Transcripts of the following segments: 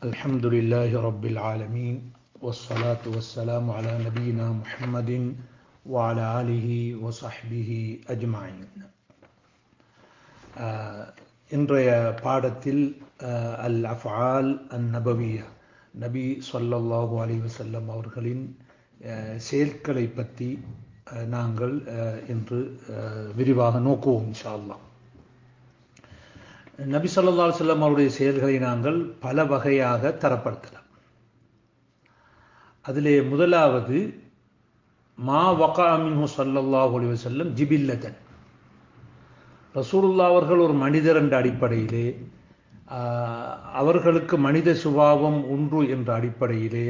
الحمد لله رب العالمين والصلاة والسلام على نبينا محمد وعلى آله وصحبه أجمعين. இன்றைய பாடத்தில் அல் அஃஆல் அந்நபவியா நபி ஸல்லல்லாஹு அலைஹி வஸல்லம் அவர்களின் செயல்களை பற்றி நாங்கள் இன்று விரிவாக நோக்குவோம் இன்ஷா அல்லாஹ். நபி ஸல்லல்லாஹு அலைஹி வஸல்லம் அவருடைய செயல்களை நாங்கள் பல வகையாக தரப்படுத்தலாம். அதிலே முதலாவது மா வகா மின்ஹு ஸல்லல்லாஹு அலைஹி வஸல்லம் ஜிபில்லத்தன். ரசூலுல்லாஹ் அவர்கள் ஒரு மனிதர் என்ற அடிப்படையிலே, அவர்களுக்கு மனித சுபாவம் ஒன்று என்ற அடிப்படையிலே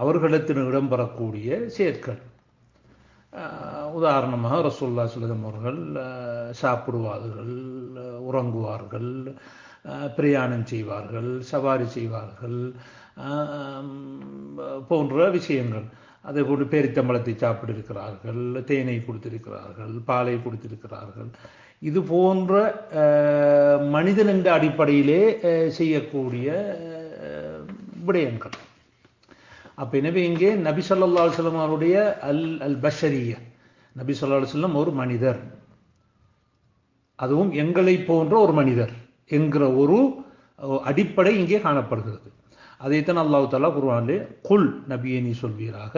அவர்களிடத்தில் இடம்பெறக்கூடிய செயற்கள். உதாரணமாக ரசூலுல்லாஹி ஸல்லல்லாஹு அலைஹி வஸல்லம் அவர்கள் சாப்பிடுவார்கள், உறங்குவார்கள், பிரயாணம் செய்வார்கள், சவாரி செய்வார்கள் போன்ற விஷயங்கள். அதே போன்று பேரித்தம்பளத்தை சாப்பிட்டிருக்கிறார்கள், தேனை குடித்திருக்கிறார்கள், பாலை குடித்திருக்கிறார்கள். இது போன்ற மனிதன் என்ற அடிப்படையிலே செய்யக்கூடிய விடயங்கள். அப்ப எனவே இங்கே நபி ஸல்லல்லாஹு அலைஹி வஸல்லம் அவருடைய அல் பஷரிய, நபி ஸல்லல்லாஹு அலைஹி வஸல்லம் ஒரு மனிதர், அதுவும் எங்களை போன்ற ஒரு மனிதர் என்கிற ஒரு அடிப்படை இங்கே காணப்படுகிறது. அதைத்தான் அல்லாஹ் தஆலா குர்ஆனிலே குல், நபியே நீ சொல்வீராக,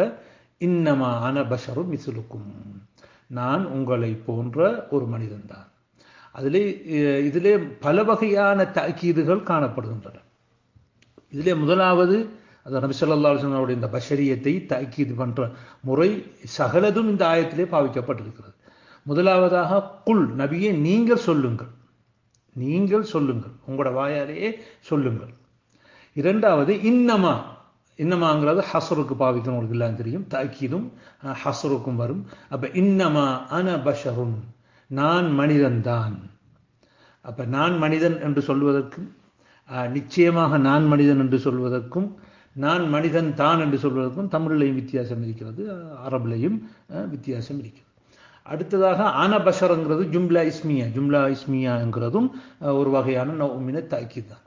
இன்னமா அன பஷரு மிஸ்லுக்கும், நான் உங்களை போன்ற ஒரு மனிதன் தான். இதிலே பல வகையான தஅக்கீதுகள் காணப்படுகின்றன. இதிலே முதலாவது நபி ஸல்லல்லாஹு அலைஹி வஸல்லம் இந்த பஷரியத்தை தஅக்கீது பண்ற முறை சகலதும் இந்த ஆயத்திலே பாவிக்கப்பட்டிருக்கிறது. முதலாவதாக குல், நபியே நீங்கள் சொல்லுங்கள், நீங்கள் சொல்லுங்கள், உங்களோட வாயாலேயே சொல்லுங்கள். இரண்டாவது இன்னமா, இன்னமாங்கிறது ஹஸ்ருக்கு பாவிக்கணும், உங்களுக்கு எல்லாம் தெரியும், தஅக்கீதும் ஹஸ்ருக்கும் வரும். அப்ப இன்னமா அன பஷருன், நான் மனிதன் தான். அப்ப நான் மனிதன் என்று சொல்வதற்கும், நிச்சயமாக நான் மனிதன் என்று சொல்வதற்கும், நான் மனிதன் தான் என்று சொல்வதற்கும் தமிழிலையும் வித்தியாசம் இருக்கிறது, அரபிலையும் வித்தியாசம் இருக்கிறது. அடுத்ததாக ஆன பஷருங்கிறது ஜும்லா இஸ்மியா, ஜும்லா இஸ்மியாங்கிறதும் ஒரு வகையான நௌமின தஅக்கீத் தான்.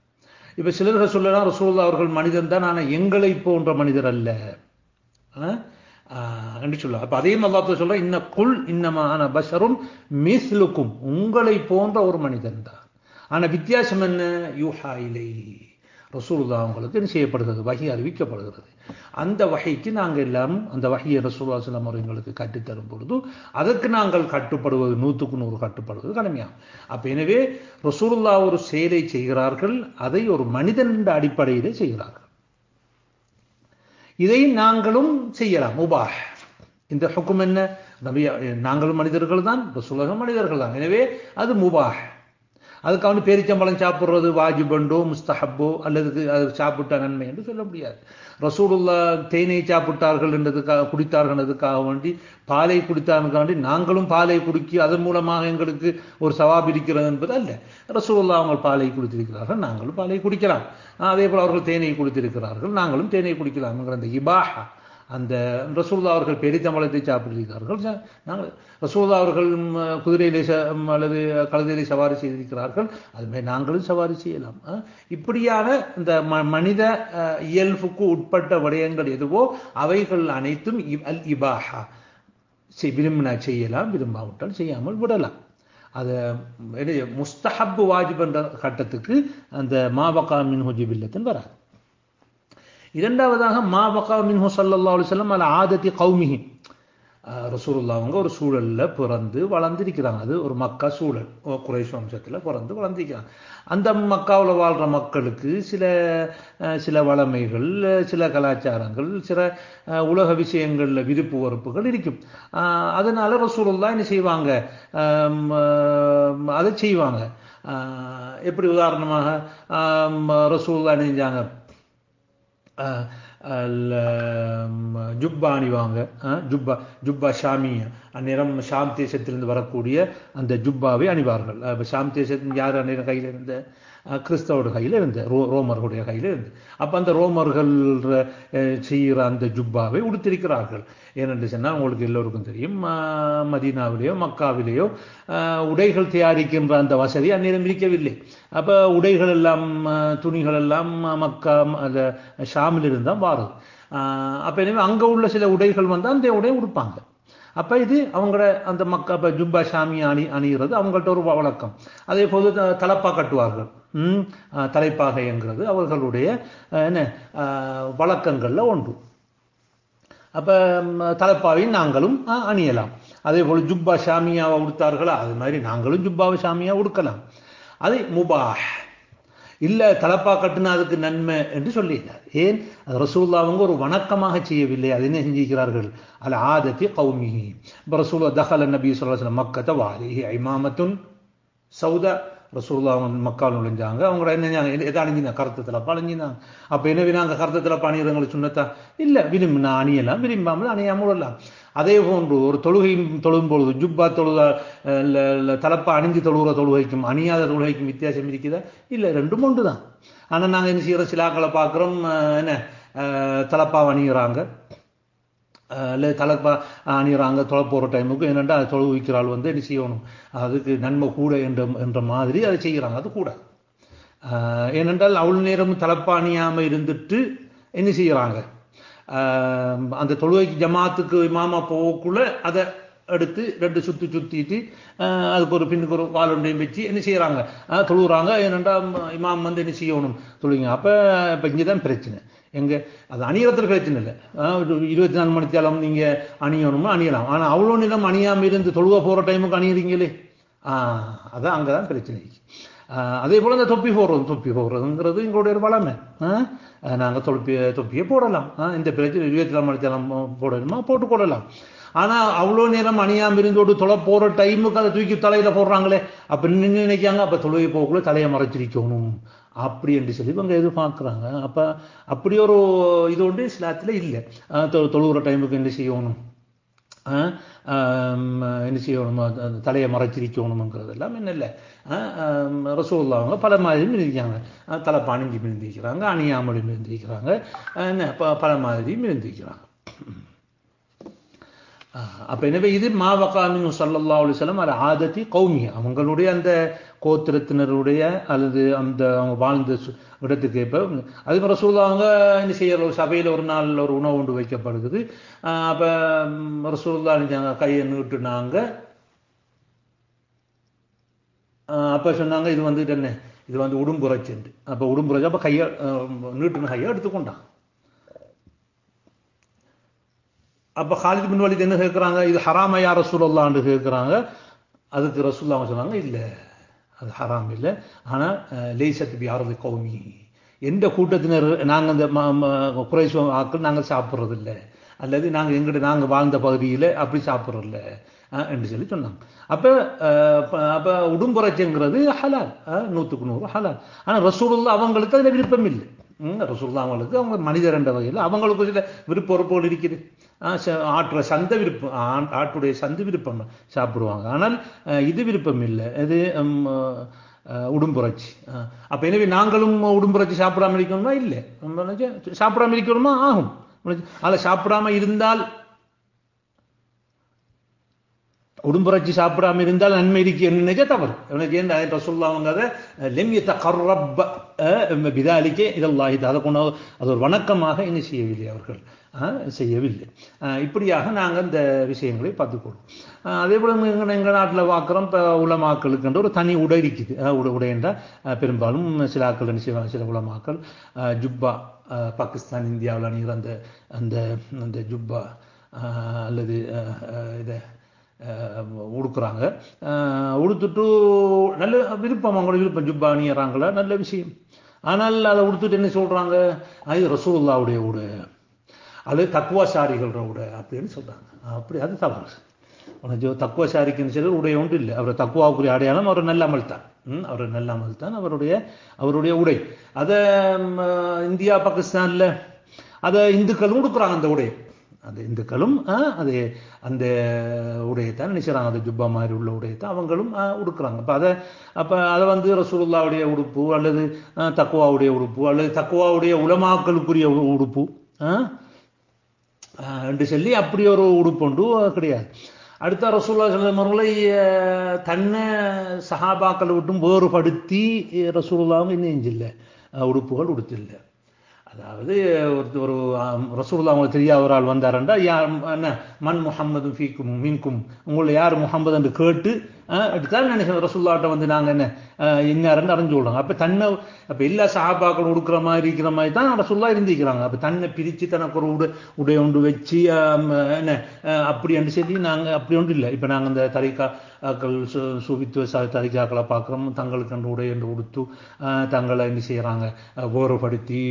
இப்ப சிலர்கள் சொல்லலாம் ரசூலுல்லாஹ் அவர்கள் மனிதன் தான், ஆனா எங்களை போன்ற மனிதர் அல்ல என்று சொல்லலாம். அப்ப அதையும் அல்லாஹ் சொல்ற, இன்ன குல் இன்னமா அன பஷரும் மிஸ்லுக்கும், உங்களை போன்ற ஒரு மனிதன் தான். ஆனா வித்தியாசம் என்ன? யூஹா இலைஹி, ரசூலுல்லாஹ் அவங்களுக்கு என்ன செய்யப்படுகிறது? வஹி அறிவிக்கப்படுகிறது. அந்த வஹிக்கு நாங்கள் எல்லாரும் அந்த வஹியை ரசூலுல்லாஹி ஸல்லல்லாஹு அலைஹி வஸல்லம் அவர்களுக்கு கற்றுத்தரும் பொழுது அதற்கு நாங்கள் கட்டுப்படுவது 100க்கு 100 கட்டுப்படுவது கடமையாகும். அப்ப எனவே ரசூலுல்லாஹ் ஒரு செயலை செய்கிறார்கள், அதை ஒரு மனிதன் என்ற அடிப்படையிலே செய்கிறார்கள். இதை நாங்களும் செய்யலாம், முபாஹ். இந்த ஹுக்கும் என்ன? நாங்களும் மனிதர்கள் தான், ரசூலுல்லாஹ் மனிதர்கள் தான், எனவே அது முபாஹ். அதுக்காக பேரிச்சம்பழம் சாப்பிட்றது வாஜிபண்டோ முஸ்தஹப்போ அல்லது அது சாப்பிட்ட நன்மை என்று சொல்ல முடியாது. ரசூலுல்லாஹ் தேனை சாப்பிட்டார்கள் என்றதுக்காக, குடித்தார்கள் என்றதுக்காக வேண்டி, பாலை குடித்தார்கள் நாங்களும் பாலை குடிக்கி அதன் மூலமாக எங்களுக்கு ஒரு சவாப் இருக்கிறது என்பது அல்ல. ரசூலுல்லாஹ் அவங்க பாலை குடித்திருக்கிறார்கள், நாங்களும் பாலை குடிக்கலாம். அதே போல் அவர்கள் தேனை குடித்திருக்கிறார்கள், நாங்களும் தேனை குடிக்கலாம் என்கிற அந்த இபாஹா, அந்த ரசூலுல்லாஹ் அவர்கள் பெரித்தம்பளத்தை சாப்பிட்டிருக்கிறார்கள், நாங்கள் ரசூலுல்லாஹ் அவர்கள் குதிரையிலே அல்லது கழுதையிலே சவாரி செய்திருக்கிறார்கள், அதுமாதிரி நாங்களும் சவாரி செய்யலாம். இப்படியான இந்த மனித இயல்புக்கு உட்பட்ட விடயங்கள் எதுவோ அவைகள் அனைத்தும் அல் இபாஹா, விரும்பினா செய்யலாம், விரும்பாவிட்டால் செய்யாமல் விடலாம். அது முஸ்தஹப் வாஜிப் என்ற கட்டத்துக்கு அந்த மாபகா மின்ஹு ஜிபில்லத்தின் வராது. இரண்டாவதாக மா பகா மின்ஹு ஸல்லல்லாஹு அலைஹி வஸல்லம் அலா ஆததி கௌமிஹி, ரசூலுல்லாஹ் அவங்க ஒரு சூழல்ல பிறந்து வளர்ந்திருக்கிறாங்க. அது ஒரு மக்கா சூழல், குறைஷ் வம்சத்துல பிறந்து வளர்ந்திருக்கிறாங்க. அந்த மக்காவில் வாழ்ற மக்களுக்கு சில வளமைகள், சில கலாச்சாரங்கள், சில உலக விஷயங்கள்ல விருப்பு வெறுப்புகள் இருக்கும். அதனால ரசூலுல்லாஹ் என்ன செய்வாங்க? அதை செய்வாங்க. எப்படி உதாரணமாக ரசூலுல்லாஹ் என்ன செஞ்சாங்க? ஜுப்பா அணிவாங்க, ஜுப்பா ஷாமியா, அந்நேரம் ஷாம் தேசத்திலிருந்து வரக்கூடிய அந்த ஜுப்பாவை அணிவார்கள். ஷாம் தேசத்தின் யார் அந்நேரம் கையில் இருந்த கிறிஸ்தவருடைய கையில் இருந்து, ரோமர்களுடைய கையில் இருந்து. அப்போ அந்த ரோமர்கள் செய்கிற அந்த ஜுப்பாவை உடுத்திருக்கிறார்கள். ஏனென்று சொன்னால் உங்களுக்கு எல்லோருக்கும் தெரியும், மதீனாவிலேயோ மக்காவிலேயோ உடைகள் தயாரிக்கின்ற அந்த வசதி அந்நேரம் இருக்கவில்லை. அப்போ உடைகள் எல்லாம், துணிகள் எல்லாம் மக்கா அந்த ஷாமில் இருந்தால் வாருது. அப்போ எனவே அங்கே உள்ள சில உடைகள் வந்தால் அந்த உடையை உடுப்பாங்க. அப்போ இது அவங்களோட அந்த மக்கா ஜுப்பா ஷாமியை அணிகிறது அவங்கள்ட்ட ஒரு வழக்கம். அதே போது தலப்பா கட்டுவார்கள். தலைப்பாகைங்கிறது அவர்களுடைய என்ன வழக்கங்களில் ஒன்று. அப்போ தலைப்பாவையும் நாங்களும் அணியலாம். அதே போல் ஜுப்பா ஷாமியாவை உடுத்தார்களா, அது மாதிரி நாங்களும் ஜுப்பாவை ஷாமியா உடுக்கலாம். அது முபாஹ் இல்லை, தலப்பா கட்டுனா அதுக்கு நன்மை என்று சொல்லிட்டார். ஏன்? ரசூலுல்லாஹ் அவங்க ஒரு வணக்கமாக செய்யவில்லை, அது என்ன செஞ்சிருக்கிறார்கள்? அல் ஆதத்தி கௌமிஹி. இப்போ ரசூலுல்லாஹ் தஹல நபி ஸல்லல்லாஹு அலைஹி வஸல்லம் மக்கத வஅலைஹி இமாமத்துன் சௌதா. ரசூலுல்லாஹ் அவங்க மக்காவில் நுழைஞ்சாங்க. அவங்க என்ன எதை அணிஞ்சினா? கருத்து தலப்பா அணிஞ்சினாங்க. அப்போ என்ன நாங்கள் கருத்து தலப்பா அணிகிறவங்களுக்கு சுன்னத்தா? இல்லை, விரும்பினா அணியலாம், விரும்பாமல் அணியாமல் விடலாம். அதே போன்று ஒரு தொழுகையும் தொழும் பொழுது ஜுப்பா தலப்பா அணிஞ்சு தொழுகிற தொழுகைக்கும் அணியாத தொழுகைக்கும் வித்தியாசம் இருக்குதா? இல்லை, ரெண்டும் ஒன்று தான். ஆனால் நாங்கள் என்ன செய்கிற சிலாக்களை பார்க்குறோம், என்ன தலப்பா அணிகிறாங்க, இல்லை தலப்பா அணிகிறாங்க தொலை போகிற டைமுக்கு. என்னென்னா அதை தொழு வைக்கிறாள் என்ன செய்யணும், அதுக்கு நன்மை கூட என்ற மாதிரி அதை செய்கிறாங்க. அது கூட ஏனென்றால் அவ்வளோ நேரம் தலப்பா அணியாமல் இருந்துட்டு என்ன செய்கிறாங்க, அந்த தொழுகைக்கு ஜமாத்துக்கு இமாமா போகக்குள்ள அதை எடுத்து 2 சுற்றி சுற்றிட்டு அதுக்கு ஒரு பின்னுக்கு ஒரு வாலொண்டையும் வச்சு என்ன செய்கிறாங்க, தொழுகிறாங்க. ஏனென்றால் இமாம் என்ன செய்யணும், தொழுங்க. அப்போ இங்கே தான் பிரச்சனை. எங்கே அது அணியறதுல பிரச்சனை இல்லை, 24 மணி நேரம் நீங்கள் அணியணும்னு அணியலாம். ஆனால் அவ்வளோ நேரம் அணியாமல் இருந்து தொழுவ போகிற டைமுக்கு அணியிறீங்களே, அதான் அங்கே தான் பிரச்சனை. அதே போல் இந்த தொப்பி போடுறதுங்கிறது எங்களுடைய ஒரு வளமை. நாங்கள் தொப்பியை போடலாம், இந்த பிரச்சனை 24 மணி நேரம் போடணுமா போட்டுக்கொள்ளலாம். ஆனால் அவ்வளோ நேரம் அணியாமல் இருந்தோடு தொலை போகிற டைமுக்கு அதை தூக்கி தலையில் போடுறாங்களே, அப்போ நினைக்காங்க அப்போ தொழுகை போகக்குள்ள தலையை மறைச்சிருக்கணும் அப்படி என்று சொல்லி இவங்க எதிர்பார்க்குறாங்க. அப்போ அப்படி ஒரு இது ஒன்று இஸ்லாத்தில் இல்லை. தொழுகிற டைமுக்கு என்ன செய்யணும், என்ன செய்யணும், தலையை மறைச்சிருக்கணுங்கிறதெல்லாம் என்ன இல்லை. ரசூலுல்லாஹ் அவங்க பல மாதிரியும் இருந்திருக்காங்க. தலைப்பா அணிஞ்சு இருந்திருக்கிறாங்க, அணியாமலும் இருந்திருக்கிறாங்க, பல மாதிரியும் இருந்திருக்கிறாங்க. அப்போ எனவே இது மாவகாமின் ஸல்லல்லாஹு அலைஹி வஸல்லம் அல் ஆதத்தி கௌமி, அவங்களுடைய அந்த கோத்திரத்தினருடைய அல்லது அந்த அவங்க வாழ்ந்த இடத்துக்கு ஏற்ப. அதே மாதிரி ரசூலுல்லாஹ் அவங்க என்ன செய்யற, ஒரு சபையில் ஒரு நாள் ஒரு உணவு உண்டு வைக்கப்படுகிறது. அப்போ ரசூலுல்லாஹ் நினைச்சாங்க, கையை நீட்டுனாங்க. அப்போ சொன்னாங்க இது என்ன, இது உடும்புரைச்சுண்டு. அப்போ உடும்புரைச்சு அப்போ கையை நீட்டுன கையை எடுத்துக்கொண்டான். அப்போ ஹாலித் பின் வலீத் என்ன கேட்குறாங்க, இது ஹராமா யா ரசூலுல்லாஹ்னு கேட்குறாங்க. அதுக்கு ரசூலுல்லாஹ் சொன்னாங்க, இல்லை அது ஹராம் இல்லை, ஆனால் லைஸத் பி அர்தி கௌமி, எந்த கூட்டத்தினர் நாங்கள் அந்த குறைஷ் ஆக்கள் நாங்கள் சாப்பிட்றதில்லை, அல்லது நாங்கள் வாழ்ந்த பகுதியில் அப்படி சாப்பிட்றதில்ல என்று சொல்லி சொன்னாங்க. அப்போ உடும்புரைச்சுங்கிறது ஹலால், 100க்கு 100 ஹலால். ஆனால் ரசூலுல்லாஹ் அவங்களுக்கு அதில் விருப்பம் இல்லை. ரசூலுல்லாஹ் அவங்களுக்கு அவங்க மனிதர் என்ற வகையில் அவங்களுக்கு சில விருப்ப பொறுப்புகள் இருக்குது. ஆட்டுடைய சந்து விருப்பம் சாப்பிடுவாங்க, ஆனால் இது விருப்பம் இல்லை, இது உடும்புரைச்சி. அப்போ எனவே நாங்களும் உடும்புரைச்சி சாப்பிடாம இருக்கணுமா? இல்லை, சாப்பிடாம இருக்கணுமா? ஆகும். அதில் சாப்பிடாம இருந்தால், உடும்புரைச்சி சாப்பிடாம இருந்தால் நன்மை இருக்கு நினைச்சா தவறு. ரசூலுல்லாஹ் அவங்க அதை லம் யதகர்ரப் பிதாலிகே இலல்லாஹி, அதை கொண்டு அது ஒரு வணக்கமாக என்ன செய்யவில்லை, அவர்கள் செய்யவில்லை. இப்படியாக நாங்கள் இந்த விஷயங்களை பார்த்துக்கொள்வோம். அதே போல் எங்கள் நாட்டில் பார்க்குறோம், இப்போ உலமாக்களுக்குன்ற ஒரு தனி உடை இருக்குது. உடை என்றால் பெரும்பாலும் சில ஆக்கள் என்ன செய்வாங்க, சில உலமாக்கள் ஜுப்பா, பாகிஸ்தான் இந்தியாவில் அணிகிற அந்த அந்த ஜுப்பா அல்லது இதை உடுக்குறாங்க. உடுத்துட்டு நல்ல விருப்பம், அவங்களோட விருப்பம், ஜுப்பா அணியறாங்களா, நல்ல விஷயம். ஆனால் அதை உடுத்துட்டு என்ன சொல்கிறாங்க, அது ரசூலுல்லாஹ்வுடைய உடை அல்லது தக்குவாசாரிகளோட உடை அப்படின்னு சொல்கிறாங்க. அப்படி அது தவறு. தக்குவாசாரிக்குன்னு சிலர் உடைய ஒன்று இல்லை. அவர் தக்குவாவுக்குரிய அடையாளம் அவர் நல்ல அமல் தான். அவர் நல்ல அமல் தான் அவருடைய உடை. அதை இந்தியா பாகிஸ்தானில் அதை இந்துக்களும் உடுக்குறாங்க அந்த உடையை. அந்த இந்துக்களும் அது அந்த உடையத்தான் நினைச்சாங்க, அந்த ஜுப்பா மாதிரி உள்ள உடையத்தான் அவங்களும் உடுக்குறாங்க. அப்போ அதை வந்து ரசூலுல்லாவுடைய உடுப்பு அல்லது தக்குவாவுடைய உடுப்பு அல்லது தக்குவாவுடைய உலமாக்களுக்குரிய உடுப்பு என்று சொல்லி அப்படி ஒரு உடுப்பு ஒன்று கிடையாது. அடுத்த ரசூலுல்லாஹி ஸல்லல்லாஹு அலைஹி வஸல்லம் அவர்களை தன்னை சஹாபாக்களை விட்டும் வேறுபடுத்தி ரசூலுல்லாஹ் இன்னும் செஞ்சில்லை, உடுப்புகள் உடுத்தில்லை. அதாவது ஒரு ரசூலுல்லாஹ் அவங்களுக்கு தெரியாத ஒரு ஆள் வந்தாரண்டா என்ன மன் முஹம்மது ஃபீக்கும் மீன்கும், உங்களை யார் முஹம்மது என்று கேட்டு எடுத்தாலும் நினைக்கிறேன் ரசூலுல்லாஹ்ட்ட வந்து நாங்கள் என்ன இன்னாரன்னு அறிஞ்சு விடுறாங்க. அப்போ தன்னை அப்போ எல்லா சஹாபாக்கள் உடுக்கிற மாதிரி இருக்கிற மாதிரி தான் ரசூலுல்லாஹ் இருந்திருக்கிறாங்க. அப்போ தன்னை பிரித்து தனக்கு ஒரு உடை ஒன்று வச்சு என்ன அப்படி என்று சொல்லி நாங்கள் அப்படி ஒன்று இல்லை. இப்போ நாங்கள் இந்த தரிகாக்கள் சுபித்துவ தரிகாக்களை பார்க்குறோம், தங்களுக்கு அந்த உடை என்று உடுத்து தங்களை என்ன செய்கிறாங்க வேறுபடுத்தி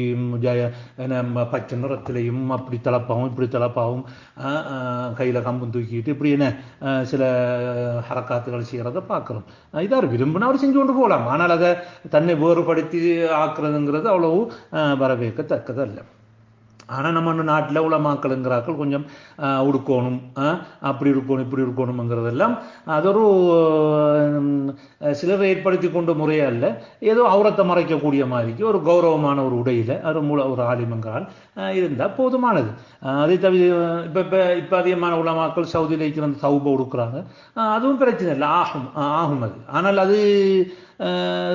பச்சை நிறத்திலையும் அப்படி தலப்பாவும் இப்படி தலப்பாவும் கையில் கம்பம் தூக்கிட்டு இப்படி என்ன சில ஹரக்காத்துகள் செய்கிறத பார்க்குறோம். இதார் விரும்பினா அவர் செஞ்சு கொண்டு போகலாம். ஆனால் அதை தன்னை வேறுபடுத்தி ஆக்குறதுங்கிறது அவ்வளவு வரவேற்கத்தக்கதல்ல. ஆனால் நம்ம நாட்டில் உலமாக்களுங்கிறாக்கள் கொஞ்சம் உடுக்கணும், அப்படி இருக்கணும் இப்படி இருக்கணுங்கிறதெல்லாம் அது ஒரு சிலரை ஏற்படுத்தி கொண்ட முறையா இல்லை, ஏதோ அவுரத்தை மறைக்கக்கூடிய மாதிரிக்கு ஒரு கௌரவமான ஒரு உடையில் ஒரு ஆலிமங்கால் இருந்தால் போதுமானது. அதை தவிர இப்போ அதிகமான உலமாக்கள் சவுதியில் இருக்கிற அந்த சௌபை உடுக்குறாங்க, அதுவும் பிரச்சனை இல்லை, ஆகும் அது. ஆனால் அது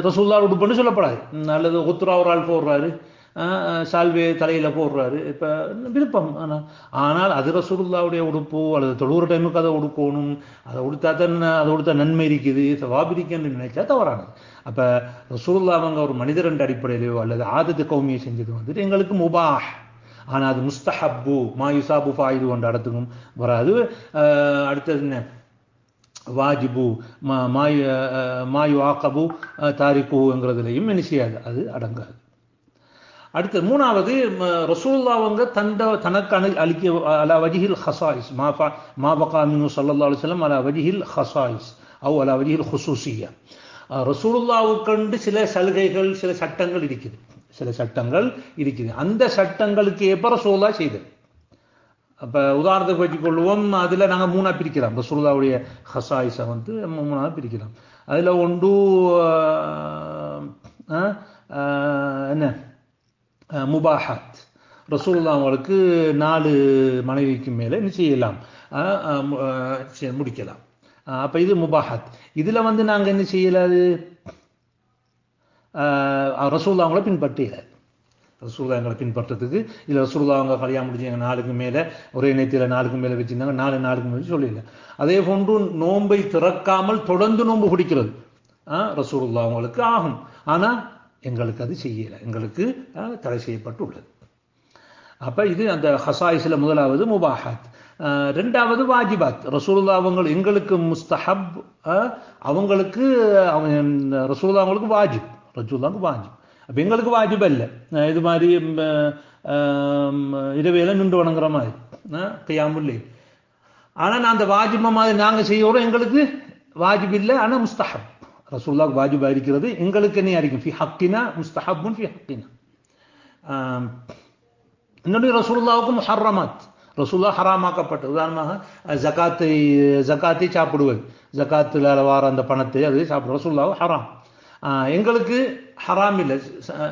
ரசூலுல்லாஹ் உடுப்புன்னு சொல்லப்படாது. அல்லது ஒத்துரா ஒரு ஆள் போடுறாரு, சால்வே தலையில் போடுறாரு, இப்போ விருப்பம். ஆனால் அது ரசூலுல்லாஹ்வுடைய உடுப்பு அல்லது தொழுகிற டைமுக்கு அதை உடுக்கணும், அதை உடுத்தா தான் அதை உடுத்தா நன்மை இருக்குது சவாபிரிக்குன்னு நினைச்சா தவறானது. அப்போ ரசூலுல்லாஹ் அவங்க ஒரு மனிதர் என்ற அடிப்படையிலையோ அல்லது ஆதத்து கௌமியை செஞ்சது வந்துட்டு எங்களுக்கு முபாஹ், ஆனால் அது முஸ்தஹப்பு மாயுசாபு ஃபாயிது கொண்ட இடத்துக்கும் வராது. அடுத்தது என்ன வாஜிபு மாயு ஆக்கபு தாரிக்குங்கிறதுலையும் என்ன செய்யாது, அது அடங்காது. அடுத்து மூணாவது ரசூலுல்லாஹ் அவங்க தனக்கு அளிக்க அலா வஜிஹில் ஹசாயிஸ் மாபகா மின்ஹு ஸல்லல்லாஹு அலைஹி வஸல்லம் அலா வஜிஹில் ஹசாயிஸ் அவ் அலா வஜிஹில் ஹுசூசிய்யா. ரசூலுல்லாஹ்வுக்கு சில சலுகைகள் சில சட்டங்கள் இருக்குது, அந்த சட்டங்களுக்கு ஏற்ப ரசூலுல்லாஹ் செய்தது. அப்போ உதாரணத்துக்கு வச்சுக்கொள்வோம், அதில் நாங்கள் மூணாக பிரிக்கிறோம். ரசூலுல்லாஹ்வுடைய ஹசாயிஸை வந்து மூணாக பிரிக்கிறோம். அதில் ஒன்று என்ன முபாஹாத், ரசூலுல்லாஹ் அவங்களுக்கு 4 மனைவிக்கு மேலே என்ன செய்யலாம், முடிக்கலாம். அப்போ இது முபாஹாத். இதில் வந்து நாங்கள் என்ன செய்யலாது, ரசூலுல்லாஹ் அவங்கள பின்பற்றியலாது. ரசூலுல்லாஹ் எங்களை பின்பற்றதுக்கு இதில் ரசூலுல்லாஹ் அவங்க கல்யாணம் முடிச்சாங்க 4க்கு மேலே ஒரே நேரத்தில் 4க்கு மேலே வச்சுருந்தாங்க, 4 நாளுக்கு மேலே சொல்லல. அதே போன்று நோன்பை திறக்காமல் தொடர்ந்து நோன்பு பிடிக்கிறது ரசூலுல்லாஹ் அவங்களுக்கு ஆகும், ஆனால் எங்களுக்கு அது செய்யலை, எங்களுக்கு தடை செய்யப்பட்டு உள்ளது. அப்போ இது அந்த ஹசாயிஸில் முதலாவது முபாஹாத். ரெண்டாவது வாஜிபாத். ரசூலுல்லாஹ் அவங்க எங்களுக்கு முஸ்தஹப், அவங்களுக்கு ரசூலுல்லாஹ் அவங்களுக்கு வாஜிப், ரசூலுல்லாஹ்வுக்கு வாஜிப். அப்போ எங்களுக்கு வாஜிப் அல்ல. இது மாதிரி இரவையில் நின்று வணங்குற மாதிரி கியாமுல் லைல். ஆனால் நான் அந்த வாஜிப மாதிரி நாங்கள் செய்கிறோம், எங்களுக்கு வாஜிப் இல்லை, ஆனால் முஸ்தஹப். ரசூலுல்லாஹ்வுக்கு வாஜிபா இருக்கிறது, எங்களுக்கு என்ன இருக்கும் ஃபி ஹக்கினா முஸ்தஹப்புன் ஃபி ஹக்கினா. இன்னொன்று ரசூலுல்லாஹ்வுக்கு முஹர்ரமாத், ரசூலுல்லாஹ் ஹராமாக்கப்பட்டது. உதாரணமாக ஜகாத்தை சாப்பிடுவது, ஜகாத்தில் வார அந்த பணத்தை அது சாப்பிடுவோம், ரசூலுல்லாஹ் ஹராம். எங்களுக்கு ஹராம் இல்லை,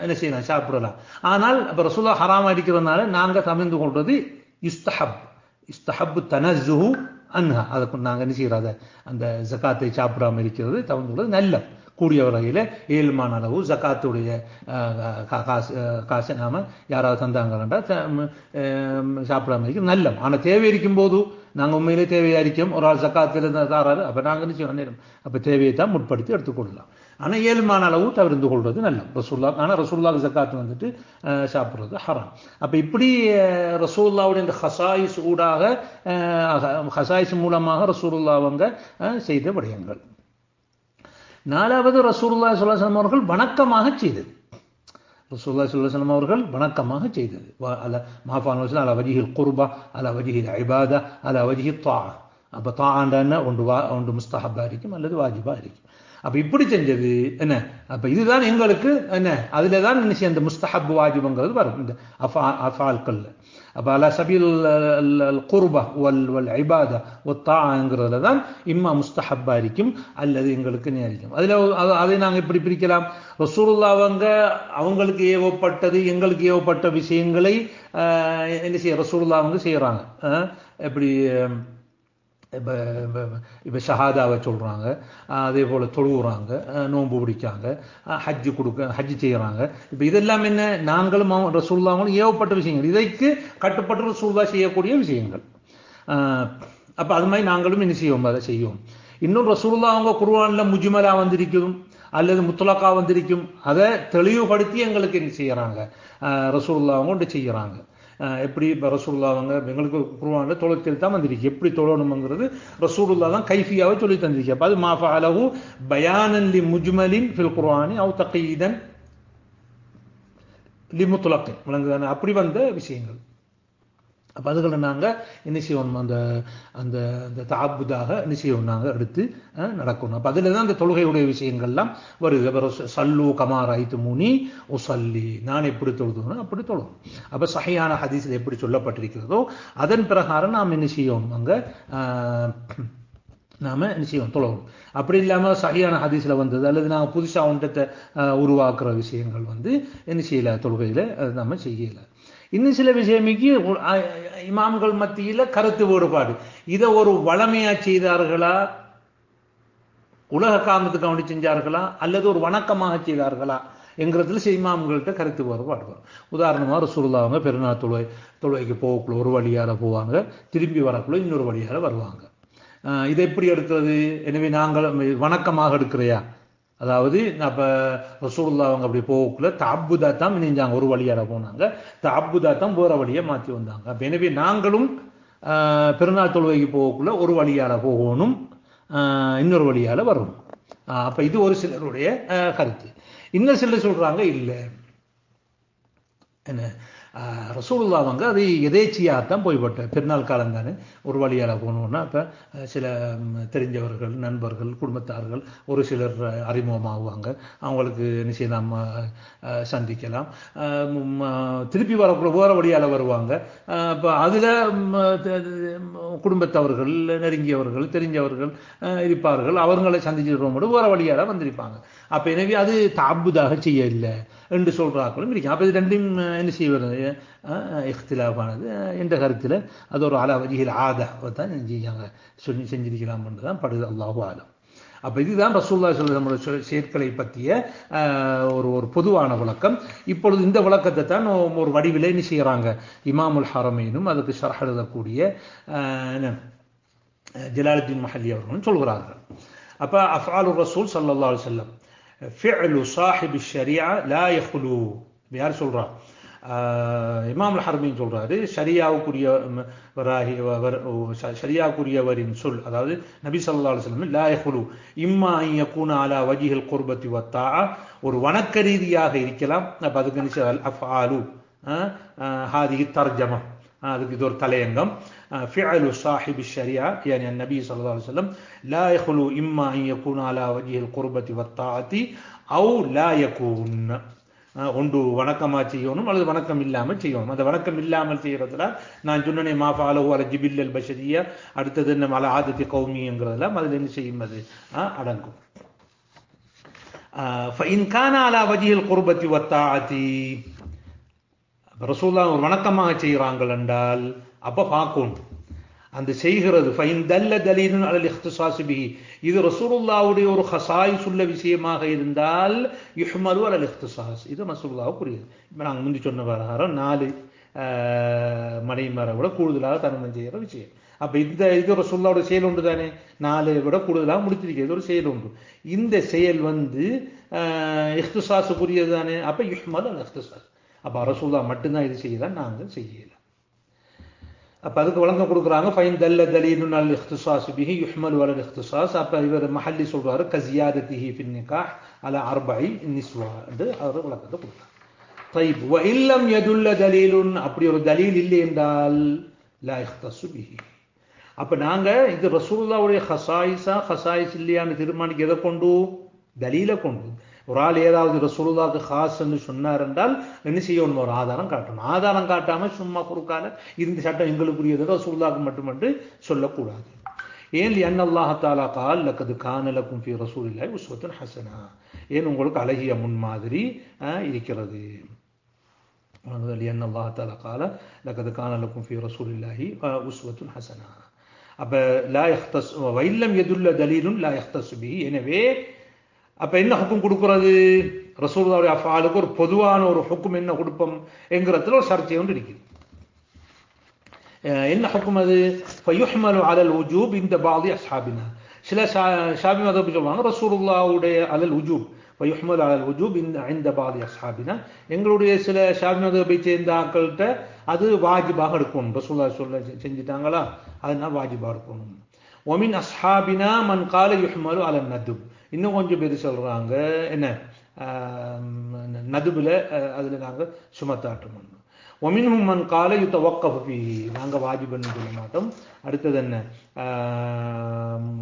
என்ன செய்யலாம் சாப்பிடலாம். ஆனால் இப்போ ரசூலுல்லாஹ் ஹராமா இருக்கிறதுனால நாங்கள் தமிழ்ந்து கொள்வது இஸ்தஹப்பு தனஸ்ஸுஹு அன்ஹா, அதுக்கு நாங்கள் என்ன செய்யறாத அந்த ஜகாத்தை சாப்பிடாமல் இருக்கிறது தவிர்த்துள்ளது நல்ல கூடிய வகையில் ஏழ்மான அளவு ஜகாத்துடைய காசை நாம யாராவது தந்தாங்கன்னா சாப்பிடாம இருக்கிறது நல்ல. ஆனால் தேவை இருக்கும் போது நாங்கள் உண்மையிலே தேவையா இருக்கோம், ஒரு ஆள் ஜகாத்தில் தாராரு, அப்போ நாங்கள் என்ன செய்யணும் நேரம் அப்போ தேவையை தான் முற்படுத்தி எடுத்துக்கொள்ளலாம். ஆனால் ஏழ்மான அளவு தவிர்த்து கொள்வது நல்ல ரசூலுல்லாஹ். ஆனால் ரசூலுல்லாஹ் ஜகாத் வந்துட்டு சாப்பிட்றது ஹராம். அப்போ இப்படி ரசூலுல்லாஹ்வுடைய இந்த ஹசாயிஸ் ஊடாக ஹசாயிஸ் மூலமாக ரசூலுல்லாஹ் அவங்க செய்த விடயங்கள். நாலாவது ரசூலுல்லாஹி ஸல்லல்லாஹு அலைஹி வஸல்லம் அவர்கள் வணக்கமாக செய்தது. ரசூலுல்லாஹி ஸல்லல்லாஹு அலைஹி வஸல்லம் அவர்கள் வணக்கமாக செய்தது. அலா வஜிஹில் குர்பா அலா வஜிஹில் இபாதா அலா வஜிஹித் தாஅ. அப்போ தாஅண்டன ஒன்று முஸ்தஹப்பா இருக்கும் அல்லது வாஜிபா இருக்கும். அப்ப இப்படி செஞ்சது என்ன, அப்ப இதுதான் எங்களுக்கு என்ன, அதுல தான் அந்த முஸ்தஹப் வாஜிபுங்கிறது வரும் இந்த அஃபால்கள்ல. அப்ப அலா சபீல் குர்பா வல் இபாதா வத்தாங்கிறதுல தான் இம்மா முஸ்தஹப்பா இருக்கும் அல்லது எங்களுக்கு நேரிக்கும். அதுல அதை நாங்க எப்படி பிரிக்கலாம்? ரசூலுல்லாஹ் அவங்களுக்கு ஏவப்பட்டது எங்களுக்கு ஏவப்பட்ட விஷயங்களை என்ன செய்ய ரசூலுல்லாஹ் செய்யறாங்க. எப்படி இப்போ ஷஹாதாவை சொல்கிறாங்க, அதே போல் தொழுகிறாங்க, நோன்பு பிடிக்காங்க, ஹஜ்ஜு செய்கிறாங்க. இப்போ இதெல்லாம் என்ன, நாங்களும் ரசூலுல்லாஹ்வும் ஏவப்பட்ட விஷயங்கள், இதைக்கு கட்டுப்பட்டு ரசூலுல்லாஹ் செய்யக்கூடிய விஷயங்கள். அப்போ அது மாதிரி நாங்களும் என்ன செய்வோம், அதை செய்வோம். இன்னும் ரசூலுல்லாஹ் அவங்க குர்ஆன்ல முஜ்மலா வந்திருக்கும் அல்லது முத்லகா வந்திருக்கும், அதை தெளிவுபடுத்தி எங்களுக்கு என்ன செய்யறாங்க, ரசூலுல்லாஹ் அவங்க செய்யறாங்க. எப்படி இப்போ ரசூலுல்லாஹ் அவங்க எங்களுக்கு குர்ஆன்ல தொழுத்தில் தான் வந்திருக்கு, எப்படி தொழணுங்கிறது ரசூலுல்லாஹ் தான் கைஃபியாவை சொல்லி தந்திருக்கு. அப்போ அது மா ஃபஅலஹு பயானன் லி முஜ்மலின் ஃபில் குர்ஆனி அவ் தகீதன் லி முத்லக், அப்படி வந்த விஷயங்கள். அப்போ அதுகளை நாங்கள் என்ன செய்வோம், அந்த அந்த அந்த தாபுதாக என்ன செய்வோம், நாங்கள் எடுத்து நடக்கணும். அப்போ அதில் தான் அந்த தொழுகையுடைய விஷயங்கள்லாம் வருது. அப்புறம் சல்லு கமார் ஐத்து முனி உசல்லி, நான் எப்படி தொழுதுனோ அப்படி தொழுவோம். அப்போ சஹீஹான ஹதீஸில் எப்படி சொல்லப்பட்டிருக்கிறதோ அதன் பிரகாரம் நாம் என்ன செய்வோம், அங்கே நாம் என்ன செய்வோம், தொழவும். அப்படி இல்லாமல் சஹீஹான ஹதீஸில் வந்தது அல்லது நாங்கள் புதுசாக ஒன்றத்தை உருவாக்குற விஷயங்கள் என்ன செய்யலை, தொழுகையில் அது நம்ம செய்யலை. இன்னும் சில விஷயமிக்கு இமாம்கள் மத்தியில் கருத்து வேறுபாடு. இதை ஒரு வளமையா செய்தார்களா, உலக காரணத்துக்கு அவனி செஞ்சார்களா, அல்லது ஒரு வணக்கமாக செய்தார்களா என்கிறதுல இமாம்கள்கிட்ட கருத்து வேறுபாடு வரும். உதாரணமாக ரசூலுல்லாஹ் அவங்க பெருநாள் தொழுகைக்கு போகக்குள்ள ஒரு வழியால் போவாங்க, திரும்பி வரக்குள்ள இன்னொரு வழியால் வருவாங்க. இதை எப்படி எடுக்கிறது? எனவே நாங்கள் வணக்கமாக எடுக்கிறையா, அதாவது அப்போ ரசூலுல்லாஹ் அவங்க அப்படி போகக்குள்ள தஅப்புதா தான் இணைஞ்சாங்க, ஒரு வழியால போனாங்க, தஅப்புதா தான் வேற வழியை மாற்றி வந்தாங்க. அப்போ எனவே நாங்களும் பெருநாள் தொழுகைக்கு போகக்குள்ள ஒரு வழியால போகணும், இன்னொரு வழியால வரணும். அப்போ இது ஒரு சிலருடைய கருத்து. இன்னும் சிலர் சொல்றாங்க இல்லை, என்ன ரசூலுல்லாஹ் அவங்க அது எதேச்சியாகத்தான் போய்பட்ட பெருநாள் காலம் தானே ஒரு வழியால் போகணுன்னா, இப்போ சில தெரிஞ்சவர்கள், நண்பர்கள், குடும்பத்தார்கள் ஒரு சிலர் அறிமுகமாகுவாங்க, அவங்களுக்கு நிச்சயம் சந்திக்கலாம், திருப்பி வரக்குள்ள வேறு வழியால் வருவாங்க. இப்போ அதில் குடும்பத்தவர்கள், நெருங்கியவர்கள், தெரிஞ்சவர்கள் இருப்பார்கள், அவர்களை சந்திச்சுட்டு வேறு வழியால் வந்திருப்பாங்க. அப்போ எனவே அது தஅப்புதாக செய்ய இல்லை என்று சொல்றாக்களும் இருக்கு. அப்போ இது ரெண்டும் என்ன செய்வது, இஃப்திலாஃபானது என்ற கருத்தில் அது ஒரு அலா வஜிஹில் ஆதாவை தான் செஞ்சிருக்கலாம் என்று தான் படுது. அல்லாஹு ஆலம். அப்போ இதுதான் ரசூலுல்லாஹி ஸல்லல்லாஹு அலைஹி வஸல்லம் செயற்களை பற்றிய ஒரு பொதுவான விளக்கம். இப்பொழுது இந்த விளக்கத்தை தான் ஒரு வடிவிலே என்ன செய்கிறாங்க, இமாமுல் ஹரமைனும் அதுக்கு ஷர்ஹ் எழுதக்கூடிய ஜலாலுத்தீன் மஹல்லி அவர்களும் சொல்கிறார்கள். அப்போ அஃஆலு ரசூல் ஸல்லல்லாஹு அலைஹி வஸல்லம் ஃபிஅலு ஸாஹிபி ஷரீஅ லா யஹ்லு, யார் சொல்றா, இமாம் ஹர்மீன் சொல்றாரு, ஷரியாவுக்குரியவரின் சொல், அதாவது நபி ஸல்லல்லாஹு அலைஹி வஸல்லம் லா யஹ்லு இம்மா அன் யகூன அலா வஜிஹில் குர்பத்தி வத்தாஅ, ஒரு வணக்க ரீதியாக இருக்கலாம். அப்ப அதுக்கு அல் அஃஆலு ஹாதிஹி தர்ஜமா, அதுக்கு இது ஒரு தலையங்கம். ஃபிஅலு ஸாஹிபி ஷரியா யானி நபி ஸல்லல்லாஹு அலைஹி வஸல்லம் லா யஹ்லு இம்மா அன் யகூன அலா வஜிஹில் குர்பத்தி வத்தாஅதி அவ் லா யகூன், ஒன்று வணக்கமா செய்யணும் அல்லது வணக்கம் இல்லாமல் செய்யணும். அந்த வணக்கம் இல்லாமல் செய்யறதுல நான் சொன்னனே மா ஃபஅலஹு அலா ஜிபில் அல் பஷரியா, அடுத்தது என்ன அலா ஆதத்தி கௌமிங்கிறதெல்லாம் அதில் என்ன செய்யும், அது அடங்கும். ஃபஇன் கான அலா வஜிஹில் குர்பத்தி வத்தாஅதி, ரசூலுல்லாஹ் ஒரு வணக்கமாக செய்கிறாங்கள் என்றால் அப்ப பார்க்கணும் அந்த செய்கிறது. ஃபைன் தல்ல தலீலுன் அலல் இஹ்திஸாஸ் பிஹி, இது ரசூலுல்லாஹ்வுடைய ஒரு ஹஸாயிஸ் உள்ள விஷயமாக இருந்தால் யுஹ்மலு அலல் இஹ்திஸாஸ், இது ரசூலுல்லாஹ்வுக்குரியது. இப்போ நாங்கள் முந்தி சொன்ன பிரகாரம் 4 மணிமரை விட கூடுதலாக தர்மம் செய்கிற விஷயம். அப்போ இது ரசூலுல்லாஹ்வுடைய செயல் ஒன்று தானே, 4 விட கூடுதலாக முடித்திருக்கிறது ஒரு செயல் ஒன்று. இந்த செயல் இஹ்திஸாஸுக்குரியது தானே, அப்போ யுஹ்மலு அல் இஹ்திஸாஸ். அப்போ ரசூலுல்லாஹ் மட்டும்தான் இது செய்யலாம், நாங்கள் செய்யலாம். அப்போ அதுக்கு வழங்க கொடுக்குறாங்க ஃபைன் தல்ல தலீலுன் அல் இஹ்திஸாஸ் பிஹி யுஹ்மலு அலல் இஹ்திஸாஸ். அப்போ இவர் மஹல்லி சொல்றாரு கஸியாதத்திஹி ஃபின் நிகாஹ் அலா அர்பஇ நிஸ்வா என்று அவர் விளக்கத்தை கொடுத்தார். طيب وإن لم يدل دليل, அப்படி ஒரு தலீல் இல்லை என்றால் லா இஹ்தஸு பிஹி. அப்போ நாங்கள் இது ரசூலுல்லாஹ்வுடைய ஹஸாயிஸா ஹஸாயிஸ் இல்லையான்னு தீர்மானிக்க எதை கொண்டு, தலீலை கொண்டு. ஒரு ஆள் ஏதாவது ரசூலுல்லாஹ்க்கு ஹாஸ்ன்னு சொன்னார் என்றால் என்ன செய்யணும், ஒரு ஆதாரம் காட்டணும். ஆதாரம் காட்டாம சும்மா குறுக்கால இந்த சட்டம் எங்களுக்குரியது ரசூலுல்லாஹ்க்கு மட்டுமென்று சொல்லக்கூடாது. ஏன் அல்லாஹ் தஆலா قال لقد كان لكم في رسول الله اسوة حسنة, ஏன் உங்களுக்கு அழகிய முன்மாதிரி இருக்கிறது. அல்லாஹ் தஆலா قال لقد كان لكم في رسول الله اسوة حسنة. அப்ப லா يختص وإن لم يدل دليل لا يختص به. எனவே அப்ப என்ன ஹுக்கும் கொடுக்கிறது, ரசூலுல்லாஹ்வுடைய அஃஆலுக்கு ஒரு பொதுவான ஒரு ஹுக்கும் என்ன கொடுப்போம் என்கிறதுல ஒரு சர்ச்சை ஒன்று இருக்குது. என்ன ஹுக்கும் அது, ஃபயுஹ்மலு அலல் உஜூப் இந்த பாதி அஸ்ஹாபினா. சில ஷாஃபி மதஹப் சொல்லுவாங்க ரசூலுல்லாஹ்வுடைய அலல் உஜூப், ஃபயுஹ்மலு அலல் உஜூப் இந்த பாதி அஸ்ஹாபினா, எங்களுடைய சில ஷாஃபி மதஹப்பை சேர்ந்த ஆட்கள்கிட்ட அது வாஜிபாக எடுக்கணும். ரசூலுல்லாஹ் சொல்ல செஞ்சுட்டாங்களா அதனால வாஜிபாக எடுக்கணும். ஒமின் அஸ்ஹாபினா மன் கால யுஹ்மலு அலன் நதுப், இன்னும் கொஞ்சம் பேர் சொல்றாங்க என்ன நதுபுல அதுல நாங்க சுமத்தாட்டம். ஒமின்ஹும் மன் கால யுத்தவக்கஃபு ஃபீஹி, நாங்க வாஜிபன்னு சொல்ல மாட்டோம். அடுத்தது என்ன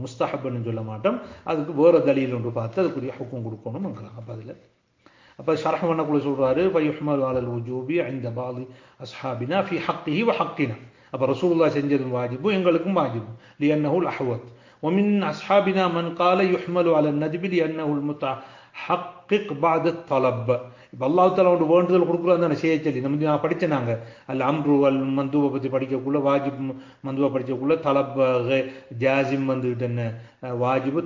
முஸ்தஹப்னு சொல்ல மாட்டோம். அதுக்கு வேற தலீல் ஒன்று பார்த்து அதுக்குரிய ஹுக்கும் கொடுக்கணும். அப்ப அதுல அப்ப ஷரஹ் பண்ணக்குள்ள சொல்றாரு ஃபயுஹ்மலு அலல் உஜூபி இன்த பாதி அஸ்ஹாபினா ஃபீ ஹக்கிஹி வ ஹக்கினா. அப்ப ரசூலுல்லாஹ் செஞ்சதும் வாஜிபு எங்களுக்கும் வாஜிபு, லிஅன்னஹுல் அஹ்வத். ومن أصحابنا من قال يحمل على الندب لأنه المتحقق بعد الطلب. இப்போ அல்லாஹ் தஆலா ஒன்று வேண்டுதல் கொடுக்குறாங்க தானே செய்ய சொல்லி நம்ம நான் படித்தேன். நாங்கள் அல் அம்ரு அல் மந்துவை பற்றி படிக்கக்குள்ள வாஜிப் மந்துவை படிக்கக்குள்ள தலப் ஜாசிம் வந்துட்டு என்ன வாஜிபு,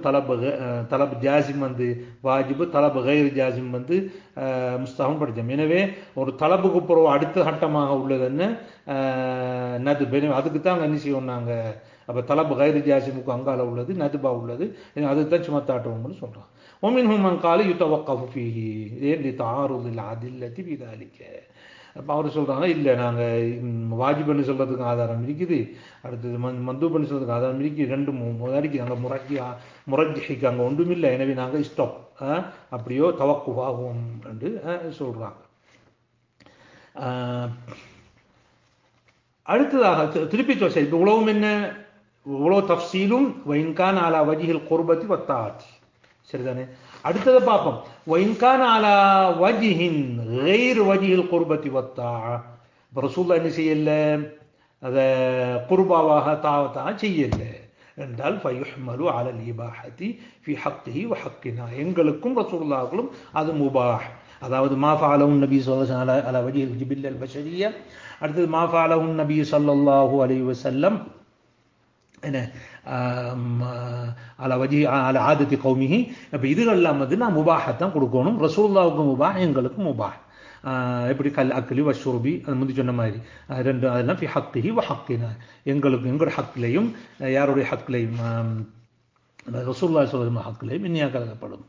தலப் ஜாசிம் வந்து வாஜிபு, தலப் கைர் ஜாசிம் வந்து முஸ்தஹப் படித்தோம். எனவே ஒரு தலப்புக்கு பிறகு அடுத்த கட்டமாக உள்ளது என்ன நது, அதுக்கு தான் என்ன செய்வோம் நாங்கள். அப்போ தலப் கைர் ஜாசிமுக்கு அங்கால உள்ளது, நதுபா உள்ளது, அதுதான் சுமத்தாட்டுவோம்னு சொல்கிறோம். ومنهم من قال يتوقف فيه لتعارض الأدلة بذلك. அப்போ அவர் சொல்கிறாங்க இல்லை நாங்கள் வாஜிபன்னு சொல்கிறதுக்கு ஆதாரம் இருக்குது, அடுத்தது மந்தூபன்னு சொல்கிறதுக்கு ஆதாரம் இருக்குது, ரெண்டு முதலிக்கு நாங்கள் முரஜ்ஜிக்கு அங்கே ஒன்றுமில்லை, எனவே நாங்கள் ஸ்டாப் அப்படியோ தவக்குவாகும் என்று சொல்கிறாங்க. அடுத்ததாக திருப்பி சொல்ல இப்போ உழவும் என்ன இவ்வளோ தஃசீலும் வைன்கான் அலா வஜிஹில் குர்பத்தி வத்தாத்தி, சரிதானே. அடுத்ததை பார்ப்போம். வைன்கான் அலா வஜிஹின் கைர் வஜிஹில் குர்பத்தி வத்தா. இப்போ ரசூலுல்லாஹ் என்ன செய்யல, அதை குர்பாவாக தாவத்தாக செய்யல என்றால் ஃபயுஹ்மலு அலல் இபாஹதி ஃபி ஹக்கிஹி வ ஹக்கினா, எங்களுக்கும் ரசூலுல்லாஹ்வுக்கும் அது முபாஹ். அதாவது மா ஃபஅலஹு நபி ஸல்லல்லாஹு அலைஹி அலா வஜிஹில் ஜிபில் அல் பஷரிய்யா. அடுத்தது மா ஃபஅலஹு நபி ஸல்லல்லாஹு அலைஹி வஸல்லம் என்ன அல வஜி அல ஆதத்தி கௌமிஹி. இப்போ இதுகள்லாம் வந்து நான் முபாஹத்தான் கொடுக்கணும். ரசூலுல்லாஹ்வுக்கு முபாஹ், எங்களுக்கு முபாஹ். எப்படி கல் அக்லி வஷுருபி அது முந்தி சொன்ன மாதிரி ரெண்டு, அதெல்லாம் ஃபி ஹக்கிஹி வ ஹக்கினா, எங்களுக்கு எங்களுடைய ஹக்கிலையும் யாருடைய ஹக்கிலையும் ரசூலுல்லாஹ் ஸல்லல்லாஹு ஹக்கிலையும் இனியா கருதப்படும்.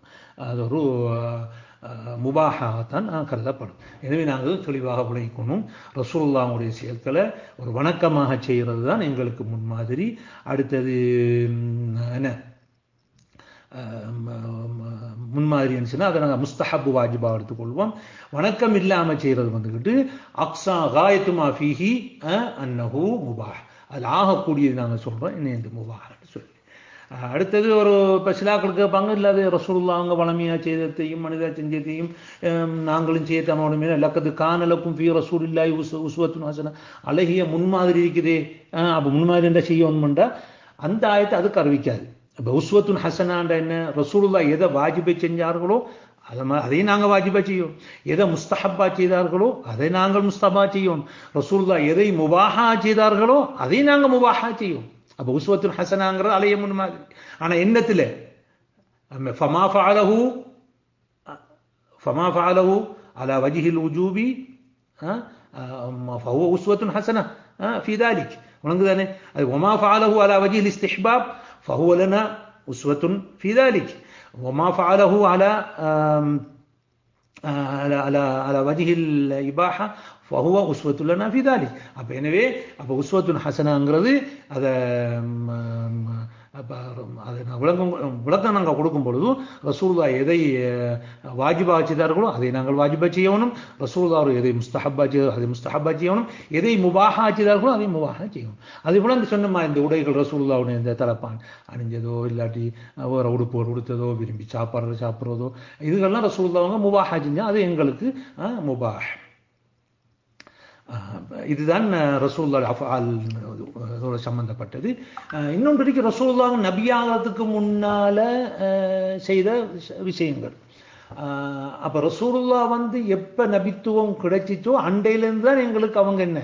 அது ஒரு முபாஹாகத்தான் கருதப்படும். எனவே நாங்கள் தெளிவாக விளைக்கணும், ரசூலுல்லாஹ்வுடைய செயல்களை ஒரு வணக்கமாக செய்கிறது தான் எங்களுக்கு முன்மாதிரி. அடுத்தது என்ன முன்மாதிரி இருந்துச்சுன்னா அதை நாங்கள் முஸ்தஹப் வாஜிபாக எடுத்துக்கொள்வோம். வணக்கம் இல்லாமல் செய்கிறது வந்துக்கிட்டு அக்ஸா காயத்துமா ஃபீஹி அன்னஹு முபாஹ், அதில் ஆகக்கூடியது நாங்கள் சொல்கிறோம் என்ன இந்த முபாஹ்னு சொல்லி. அடுத்தது ஒரு இப்போ சிலாக்கள் கேட்பாங்க, இல்லாத ரசூலுல்லாஹ் அவங்க வளமையாக செய்ததையும் மனிதா செஞ்சதையும் நாங்களும் செய்யத்தனோடுமே லக்கது கானலக்கும் ஃபீ ரசூலில்லாஹி உஸ்வத்துன் ஹஸனா, அழகிய முன்மாதிரி இருக்குதே. அப்போ முன்மாதிரி என்ன செய்யணும்ன்றா அந்த ஆயத்தை அதுக்கு அறிவிக்காது. இப்போ உஸ்வத்துன் ஹஸனான்ற என்ன, ரசூலுல்லாஹ் எதை வாஜிபை செஞ்சார்களோ அதையும் நாங்கள் வாஜிபா செய்யும், எதை முஸ்தஹப்பா செய்தார்களோ அதை நாங்கள் முஸ்தபா செய்யும், ரசூலுல்லாஹ் எதை முபாஹா செய்தார்களோ அதை நாங்கள் முபாஹா செய்யும். அப்போ உஸ்வத்துன் ஹஸனாங்கிறது அலைய முன்மாதிரி. ஆனால் என்னத்தில் ஃபமா ஃபஅலஹு அலா வஜ்ஹில் உஜூபி ஃபஹுவ உஸ்வத்துன் ஹஸனா ஃபீ தாலிக். உனக்குதானே அது வமா ஃபஅலஹு அலா வஜ்ஹில் இஸ்திஹ்பாப் ஃபஹுவ லனா உஸ்வத்துன் ஃபீ தாலிக். وما فعله على وجه الإباحة فهو أسوة لنا في ذلك. அப்போ எனவே அப்போ உஸ்வத்துன் ஹஸனாங்கிறது அதை அப்போ அது விளக்கம் நாங்கள் கொடுக்கும் பொழுதும் ரசூலுல்லாஹ் எதை வாஜிபா செய்தார்களோ அதை நாங்கள் வாஜிபா செய்யணும், ரசூலுல்லாஹ் எதை முஸ்தஹப்பா செய்தாரோ அதை முஸ்தஹப்பா செய்யணும், எதை முபாஹா செய்தார்களோ அதை முபாஹா செய்யணும். அதே போல இந்த சொன்னமா இந்த உடைகள் ரசூலுல்லாஹ்வுடைய இந்த தலப்பான் அணிஞ்சதோ இல்லாட்டி வேறு உடுப்புகள் உடுத்ததோ விரும்பி சாப்பிட்றதோ இதுகள்லாம் ரசூலுல்லாஹ் முபாஹா செஞ்சால் அது எங்களுக்கு முபாஹ். இதுதான் ரசூலுல்லாஹ் அஃஆல் சம்பந்தப்பட்டது. இன்னொன்று இருக்கு ரசூலுல்லாஹ் நபியாகிறதுக்கு முன்னால செய்த விஷயங்கள். அப்ப ரசூலுல்லாஹ் எப்ப நபித்துவம் கிடைச்சிச்சோ அண்டையிலிருந்து தான் எங்களுக்கு அவங்க என்ன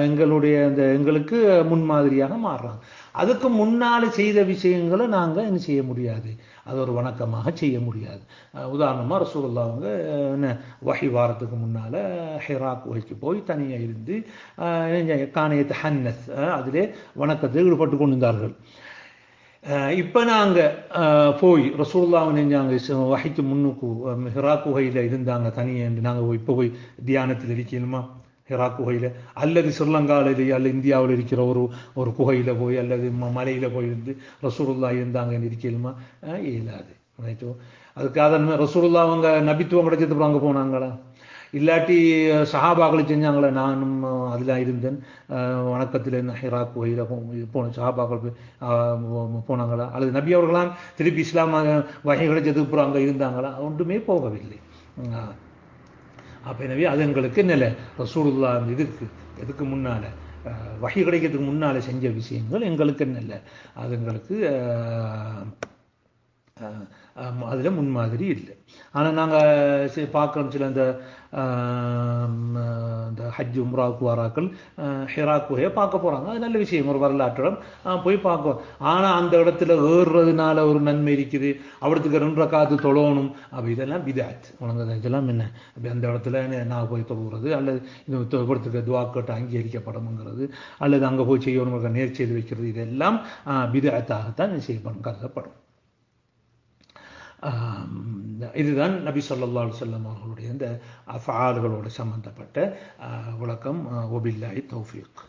எங்களுடைய எங்களுக்கு முன்மாதிரியாக மாறுறாங்க. அதுக்கு முன்னால செய்த விஷயங்களை நாங்கள் என்ன செய்ய முடியாது, அது ஒரு வணக்கமாக செய்ய முடியாது. உதாரணமாக ரசூலுல்லாஹ் அவங்க என்ன வஹி வாரத்துக்கு முன்னால் ஹிரா குகைக்கு போய் தனியாக இருந்து காணியத்தை ஹன்னஸ் அதிலே வணக்கத்தில் ஈடுபட்டு கொண்டிருந்தார்கள். இப்போ நாங்கள் போய் ரசூலுல்லாஹ் நெஞ்சாங்க வஹிக்கு முன்னுக்கு ஹிரா குகையில் இருந்தாங்க தனியாக, நாங்கள் இப்போ போய் தியானத்தில் இருக்கணுமா ஹிரா குகையில், அல்லது ஸ்ரீலங்காவிலேயே அல்லது இந்தியாவில் இருக்கிற ஒரு குகையில் போய் அல்லது மலையில் போய் இருந்து ரசூலுல்லாஹ் இருந்தாங்கன்னு இருக்கலுமா? இயலாது. ரைட்டோ. அதுக்கு அதன் ரசூலுல்லாஹ் அவங்க நபித்துவம் கிடைச்சதுக்கு அங்கே போனாங்களா? இல்லாட்டி சஹாபாக்களை செஞ்சாங்களே, நானும் அதில் இருந்தேன் வணக்கத்தில் ஹிரா குகையில் போன சஹாபாக்கள் போனாங்களா? அல்லது நபி அவர்களாம் திருப்பி இஸ்லாம் வகை கிடைச்சதுக்கு அப்புறம் அங்கே இருந்தாங்களா? ஒன்றுமே போகவில்லை. அப்போ எனவே அது எங்களுக்கு என்னல ரசூலுல்லாஹ் எதுக்கு முன்னால் வஹி கிடைக்கிறதுக்கு முன்னால் செஞ்ச விஷயங்கள் எங்களுக்கு என்னல்ல, அது எங்களுக்கு அதில் முன்மாதிரி இல்லை. ஆனால் நாங்கள் பார்க்குறோம் சில இந்த ஹஜ் உம்ராவுக்கு வாராக்கள் ஹிரா குகையை பார்க்க போகிறாங்க, அது நல்ல விஷயம், ஒரு வரலாற்றுடன் போய் பார்க்குவோம். ஆனால் அந்த இடத்துல ஏறுறதுனால ஒரு நன்மை இருக்குது, அவடத்துக்கு 2 ரக்காத்து தொழணும், அப்போ இதெல்லாம் பிதாத் உனக்கு இதெல்லாம் என்ன அப்படி அந்த இடத்துல நான் போய் தொழுகிறது அல்லது இந்த இவடத்துக்கு துவாக்கட்டு அங்கீகரிக்கப்படணுங்கிறது அல்லது அங்கே போய் செய்யணும் நேர்ச்செய்து வைக்கிறது, இதெல்லாம் பிதாத்தாகத்தான் செய்யப்படும் கருதப்படும். இதுதான் நபி ஸல்லல்லாஹு அலைஹி வஸல்லம் அவர்களுடைய இந்த அஃஆல்களோடு சம்பந்தப்பட்ட விளக்கம். வபில்லாஹி தௌஃபீக்.